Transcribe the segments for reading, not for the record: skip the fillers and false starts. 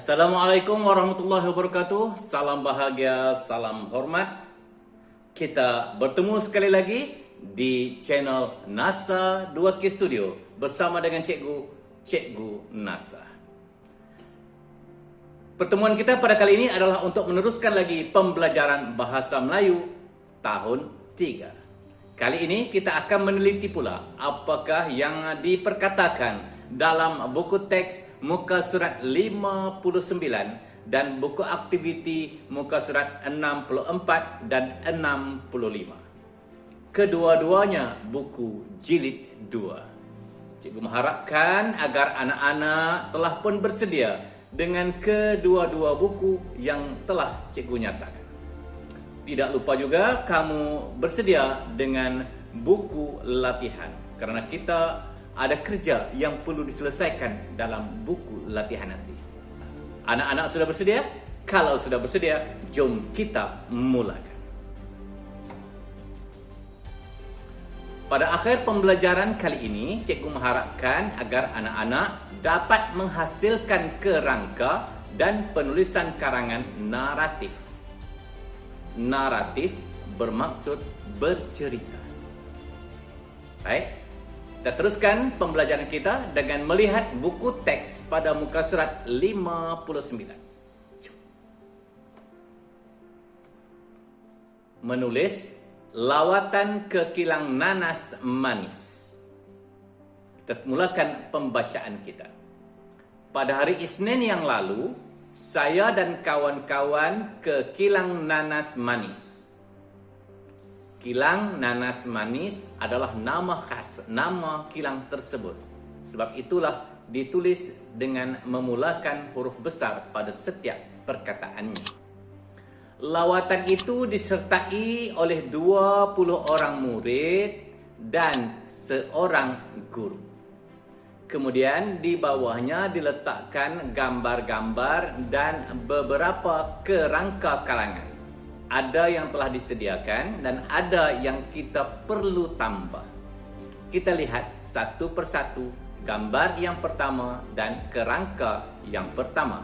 Assalamualaikum warahmatullahi wabarakatuh. Salam bahagia, salam hormat. Kita bertemu sekali lagi di channel NASA 2K Studio bersama dengan Cikgu NASA. Pertemuan kita pada kali ini adalah untuk meneruskan lagi pembelajaran Bahasa Melayu tahun 3. Kali ini kita akan meneliti pula apakah yang diperkatakan dalam buku teks muka surat 59 dan buku aktiviti muka surat 64 dan 65. Kedua-duanya buku jilid 2. Cikgu mengharapkan agar anak-anak telah pun bersedia dengan kedua-dua buku yang telah cikgu nyatakan. Tidak lupa juga kamu bersedia dengan buku latihan, karena kita ada kerja yang perlu diselesaikan dalam buku latihan nanti. Anak-anak sudah bersedia? Kalau sudah bersedia, jom kita mulakan. Pada akhir pembelajaran kali ini, cikgu mengharapkan agar anak-anak dapat menghasilkan kerangka dan penulisan karangan naratif. Naratif bermaksud bercerita. Baik, kita teruskan pembelajaran kita dengan melihat buku teks pada muka surat 59. Menulis lawatan ke kilang nanas manis. Kita mulakan pembacaan kita. Pada hari Isnin yang lalu, saya dan kawan-kawan ke kilang nanas manis. Kilang nanas manis adalah nama khas, nama kilang tersebut. Sebab itulah ditulis dengan memulakan huruf besar pada setiap perkataannya. Lawatan itu disertai oleh 20 orang murid dan seorang guru. Kemudian di bawahnya diletakkan gambar-gambar dan beberapa kerangka karangan. Ada yang telah disediakan dan ada yang kita perlu tambah. Kita lihat satu persatu gambar yang pertama dan kerangka yang pertama.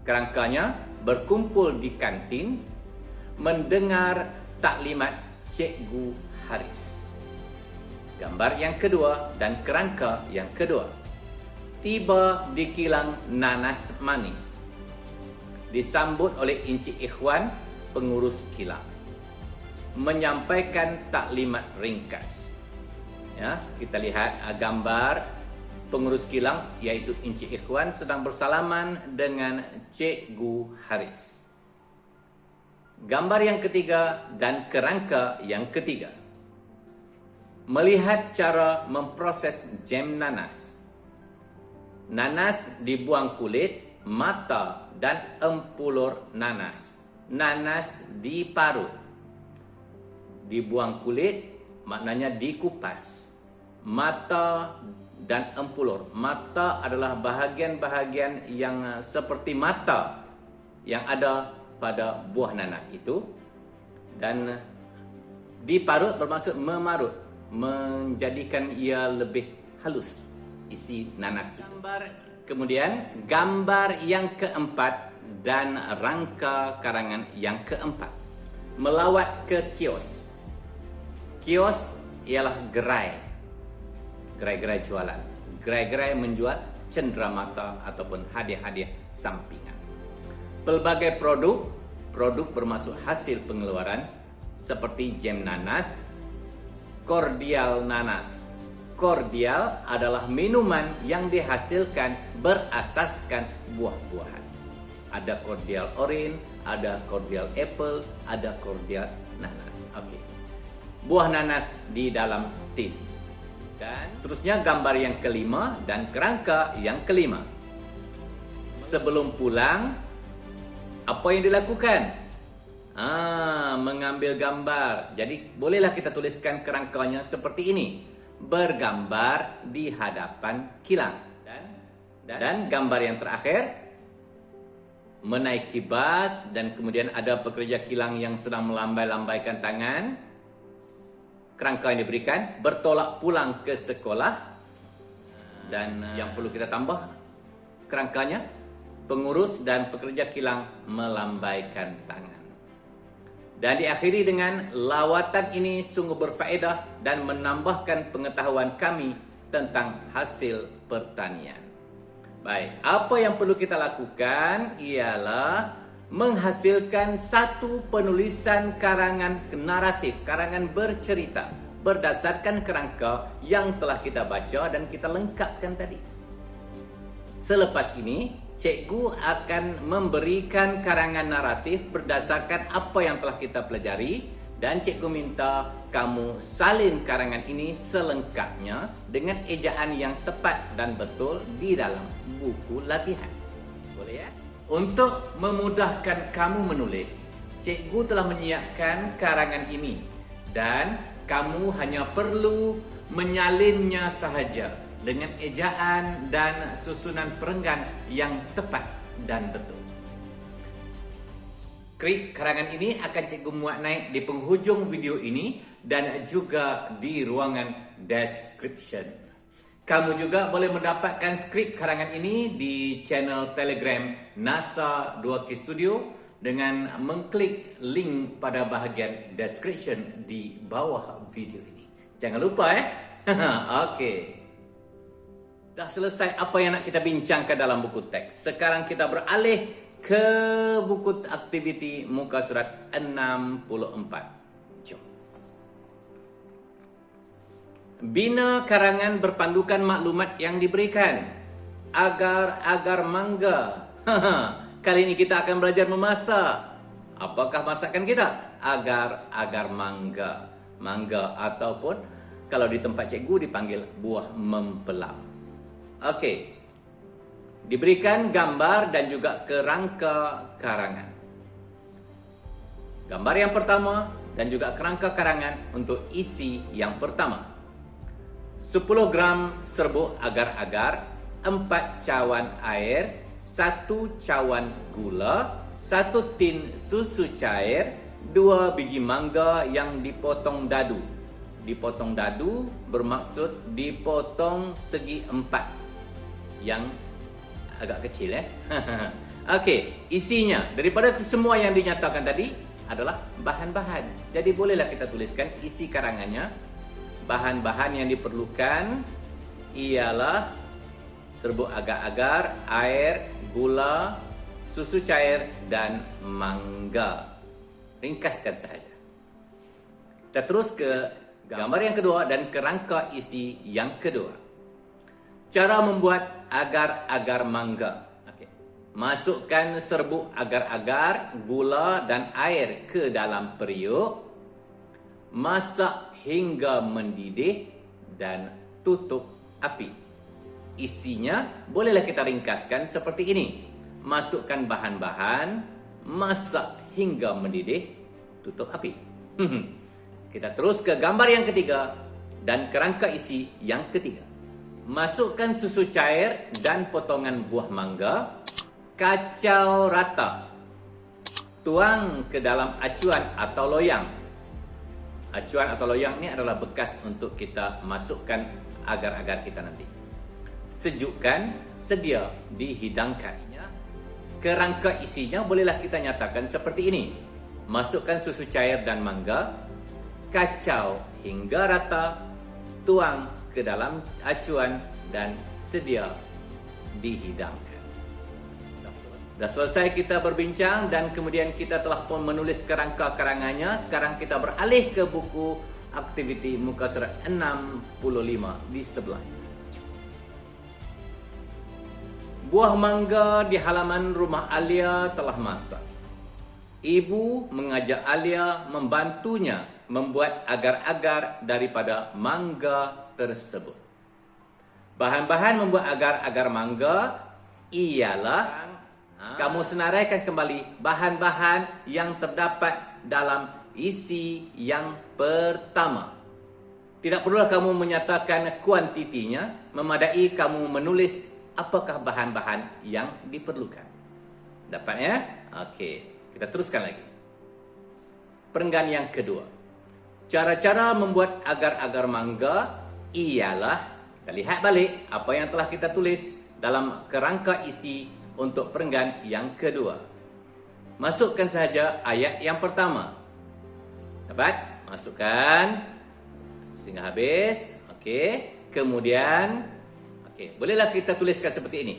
Kerangkanya berkumpul di kantin mendengar taklimat Cikgu Haris. Gambar yang kedua dan kerangka yang kedua. Tiba di kilang nanas manis. Disambut oleh Encik Ikhwan, pengurus kilang. Menyampaikan taklimat ringkas. Ya, kita lihat gambar pengurus kilang yaitu Encik Ikhwan sedang bersalaman dengan Cikgu Haris. Gambar yang ketiga dan kerangka yang ketiga. Melihat cara memproses jam nanas. Nanas dibuang kulit, mata dan empulur nanas. Nanas diparut. Dibuang kulit maknanya dikupas. Mata dan empulur. Mata adalah bahagian-bahagian yang seperti mata yang ada pada buah nanas itu. Dan diparut bermaksud memarut, menjadikan ia lebih halus isi nanas itu. Kemudian gambar yang keempat dan rangka karangan yang keempat. Melawat ke kios. Kios ialah gerai. Gerai-gerai jualan. Gerai-gerai menjual cenderamata ataupun hadiah-hadiah sampingan. Pelbagai produk bermaksud hasil pengeluaran seperti jam nanas, kordial nanas. Kordial adalah minuman yang dihasilkan berasaskan buah-buahan. Ada kordial orange, ada kordial apple, ada kordial nanas. Oke. Buah nanas di dalam tin. Dan seterusnya gambar yang kelima dan kerangka yang kelima. Sebelum pulang, apa yang dilakukan? Mengambil gambar. Jadi bolehlah kita tuliskan kerangkanya seperti ini. Bergambar di hadapan kilang. Dan gambar yang terakhir, menaiki bas dan kemudian ada pekerja kilang yang sedang melambai-lambaikan tangan. Kerangka yang diberikan, bertolak pulang ke sekolah. Dan yang perlu kita tambah kerangkanya, pengurus dan pekerja kilang melambaikan tangan. Dan diakhiri dengan lawatan ini sungguh berfaedah dan menambahkan pengetahuan kami tentang hasil pertanian. Baik, apa yang perlu kita lakukan ialah menghasilkan satu penulisan karangan naratif, karangan bercerita berdasarkan kerangka yang telah kita baca dan kita lengkapkan tadi. Selepas ini, cikgu akan memberikan karangan naratif berdasarkan apa yang telah kita pelajari dan cikgu minta kamu salin karangan ini selengkapnya dengan ejaan yang tepat dan betul di dalam buku latihan. Boleh ya? Untuk memudahkan kamu menulis, cikgu telah menyiapkan karangan ini dan kamu hanya perlu menyalinnya sahaja dengan ejaan dan susunan perenggan yang tepat dan betul. Skrip karangan ini akan cikgu muat naik di penghujung video ini dan juga di ruangan description. Kamu juga boleh mendapatkan skrip karangan ini di channel Telegram NASA 2K Studio dengan mengklik link pada bahagian description di bawah video ini. Jangan lupa Okey. Dah selesai apa yang nak kita bincangkan dalam buku teks. Sekarang kita beralih ke buku aktiviti muka surat 64. Jom. Bina karangan berpandukan maklumat yang diberikan. Agar-agar mangga. Kali ini kita akan belajar memasak. Apakah masakan kita? Agar-agar mangga. Mangga ataupun kalau di tempat cikgu dipanggil buah mempelau. Okey. Diberikan gambar dan juga kerangka karangan. Gambar yang pertama dan juga kerangka karangan untuk isi yang pertama. 10 gram serbuk agar-agar, 4 cawan air, 1 cawan gula, 1 tin susu cair, 2 biji mangga yang dipotong dadu. Dipotong dadu bermaksud dipotong segi 4 yang agak kecil Okey, isinya daripada semua yang dinyatakan tadi adalah bahan-bahan. Jadi bolehlah kita tuliskan isi karangannya. Bahan-bahan yang diperlukan ialah serbuk agar-agar, air, gula, susu cair dan mangga. Ringkaskan sahaja. Kita terus ke gambar yang kedua dan kerangka isi yang kedua. Cara membuat agar-agar mangga. Okey. Masukkan serbuk agar-agar, gula dan air ke dalam periuk. Masak hingga mendidih dan tutup api. Isinya bolehlah kita ringkaskan seperti ini. Masukkan bahan-bahan, masak hingga mendidih, tutup api. Kita terus ke gambar yang ketiga dan kerangka isi yang ketiga. Masukkan susu cair dan potongan buah mangga. Kacau rata. Tuang ke dalam acuan atau loyang. Acuan atau loyang ini adalah bekas untuk kita masukkan agar-agar kita nanti. Sejukkan, sedia dihidangkan. Kerangka isinya bolehlah kita nyatakan seperti ini. Masukkan susu cair dan mangga. Kacau hingga rata. Tuang ke dalam acuan dan sedia dihidangkan. Dah selesai kita berbincang dan kemudian kita telah pun menulis kerangka karangannya. Sekarang kita beralih ke buku aktiviti muka surat 65 di sebelahnya. Buah mangga di halaman rumah Alia telah masak. Ibu mengajak Alia membantunya membuat agar-agar daripada mangga tersebut. Bahan-bahan membuat agar-agar mangga ialah kamu senaraikan kembali bahan-bahan yang terdapat dalam isi yang pertama. Tidak perlulah kamu menyatakan kuantitinya, memadai kamu menulis apakah bahan-bahan yang diperlukan. Dapat ya? Okey, kita teruskan lagi. Perenggan yang kedua. Cara-cara membuat agar-agar mangga ialah, kita lihat balik apa yang telah kita tulis dalam kerangka isi untuk perenggan yang kedua. Masukkan sahaja ayat yang pertama. Dapat? Masukkan sehingga habis. Okey. Kemudian, okey, bolehlah kita tuliskan seperti ini.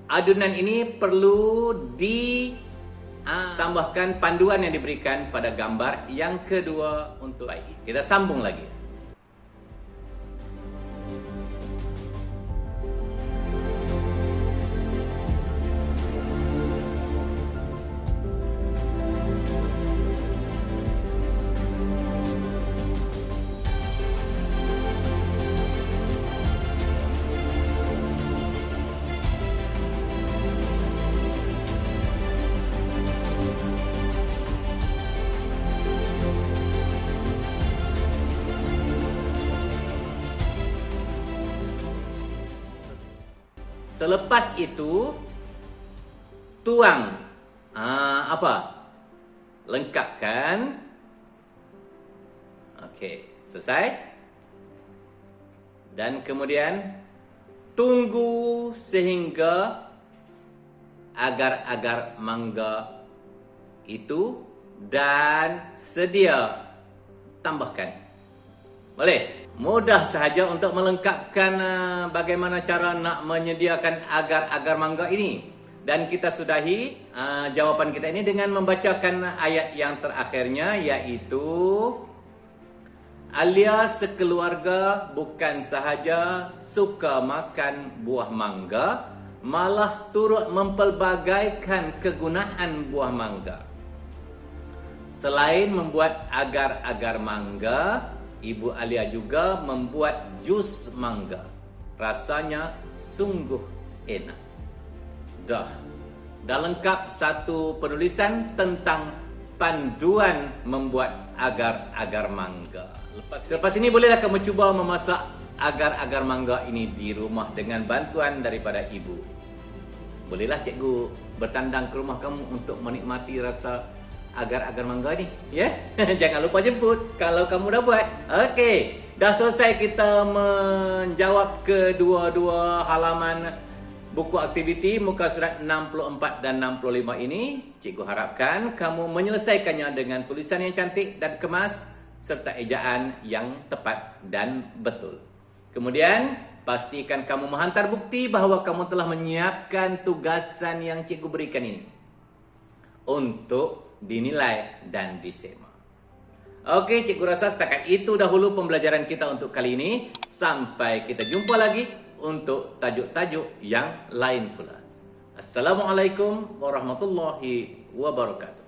Adunan ini perlu ditambahkan panduan yang diberikan pada gambar yang kedua untuk baik. Kita sambung lagi. Selepas itu tuang lengkapkan. Okey, selesai. Dan kemudian tunggu sehingga agar-agar mangga itu dan sedia tambahkan. Boleh? Mudah sahaja untuk melengkapkan bagaimana cara nak menyediakan agar-agar mangga ini. Dan kita sudahi jawapan kita ini dengan membacakan ayat yang terakhirnya, iaitu Alia sekeluarga bukan sahaja suka makan buah mangga, malah turut mempelbagaikan kegunaan buah mangga. Selain membuat agar-agar mangga, Ibu Alia juga membuat jus mangga. Rasanya sungguh enak. Dah lengkap satu penulisan tentang panduan membuat agar-agar mangga. Selepas ini bolehlah kamu cuba memasak agar-agar mangga ini di rumah dengan bantuan daripada ibu. Bolehlah cikgu bertandang ke rumah kamu untuk menikmati rasa agar-agar mangga ni, ya. Jangan lupa jemput kalau kamu dah buat. Okey, dah selesai kita menjawab kedua-dua halaman buku aktiviti muka surat 64 dan 65 ini. Cikgu harapkan kamu menyelesaikannya dengan tulisan yang cantik dan kemas serta ejaan yang tepat dan betul. Kemudian, pastikan kamu menghantar bukti bahawa kamu telah menyiapkan tugasan yang cikgu berikan ini untuk dinilai dan disema. Okey, cikgu rasa setakat itu dahulu pembelajaran kita untuk kali ini. Sampai kita jumpa lagi untuk tajuk-tajuk yang lain pula. Assalamualaikum warahmatullahi wabarakatuh.